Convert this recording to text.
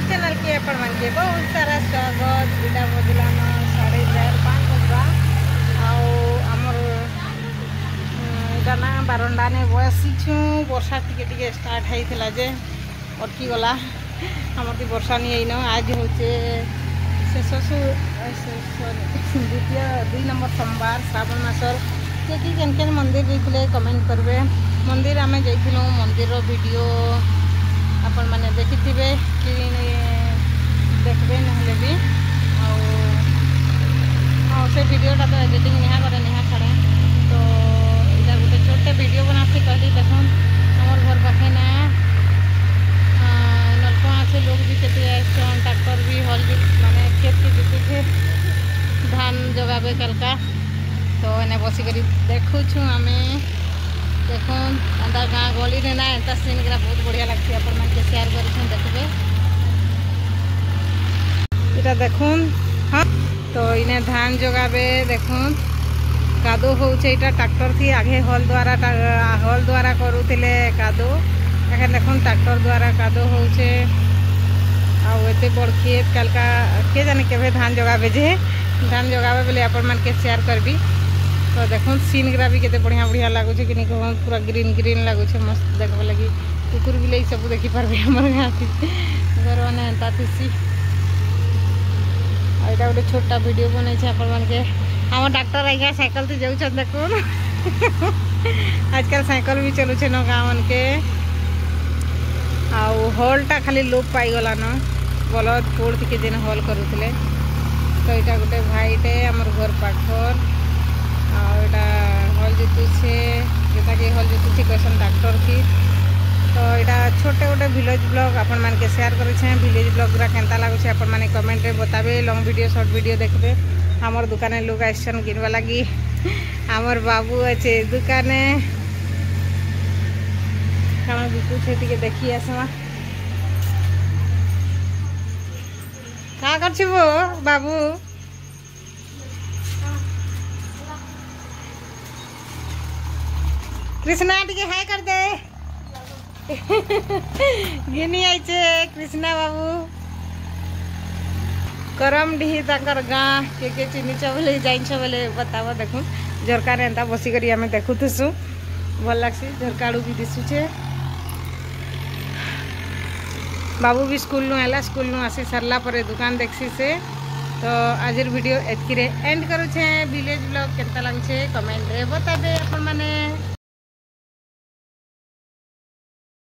Channel के अपन मन के बहुत सारा स्वागत। इटा बजलान 4:30-5 बजवा आमर इटा ना बारंडा ने बसीछु। वर्षा टिके स्टार्ट होता जे अटकी गला आमर ती वर्षा नहीं आई न। आज होचे शेष द्वितीय 2 नंबर सोमवार श्रावण मासर के केन केन मंदिर जाइए कमेंट करबे। मंदिर आम जाइलु मंदिर वीडियो आपण मैंने देखी कि देखबे नहले भी हाँ से वीडियोटा तो एडिटिंग निहा करे निहा छाड़े तो इधर गोटे छोटे वीडियो बनाती कहली देख हमार घर पाखे ना नलकुआ से लोग भी केते आसन ट्रैक्टर भी हल भी माने खेत के जोते धान जगाबे कलका तो एने बसिक देखु छु आमे देखुन अंदर गाँ गली रे ना एंता सीन गरा बहुत बढ़िया लगती अपन मन के शेयर करूँ देखबे इटा देखुन। हाँ तो इने धान जगाबे देखुन कादो होउछे इटा ट्रैक्टर थी आगे हल द्वारा करूथिले कादो एखन देखुन ट्रैक्टर द्वारा कादो होउछे आ एते बड़ खेत कलका के जाने केबे धान जगाबे जे धान जगाबे बोले अपन मन के शेयर करबी तो देखो सीन ग्रा भी केते बढ़िया बढ़िया लगुचे कि नहीं पूरा ग्रीन ग्रीन लगुचे मस्त देखबे लगी कुकुर बिलाई सब देखी पारबे हमर गाँ घर मैंने एंता थी। एटा गोटे छोटा वीडियो बनै छै अपन मन के हम डॉक्टर आइया साइकिल थी जाऊ छ देखो आजकल साइकिल भी चलू छ न गाँव मन के आउ हॉलटा खाली लोप पाई गला न बलद पोड़ थी के दिन हॉल करूथिले तो एटा गोटे भाईटे हमर घर पाखर आटा हल जोतु से जोटा कि हल जोतु थी कैसन डॉक्टर थी तो यहाँ छोटे गोटे विलेज ब्लॉग अपन मान के शेयर करे विलेज ब्लॉग गुरा केनता लगुच अपन मैंने कमेंट रे बताबे। लॉन्ग वीडियो शॉर्ट वीडियो देखबे। हमर दुकाने लोग आसन किनवा लगी हमर बाबू अच्छे दुकाने खाना बिकु छे टिके देखी आसमा का करछिबो बाबू कृष्णा टिके हाय कर दे गिनी आइछे कृष्णा बाबू करम ढी ताकर गाँ के चिन्ह बोले जाइन बोले बताव देखु झरका एंता बसिक आम देखुसु भल लगसी झरकाड़ू भी दिशुचे। बाबू भी स्कूल नु आला स्कूल नु आसी सरला परे दुकान देखसी से तो आज वीडियो एतकी एंड करूछे। विलेज ब्लॉग केनता लगुछे कमेंट रे बताबे अपन माने।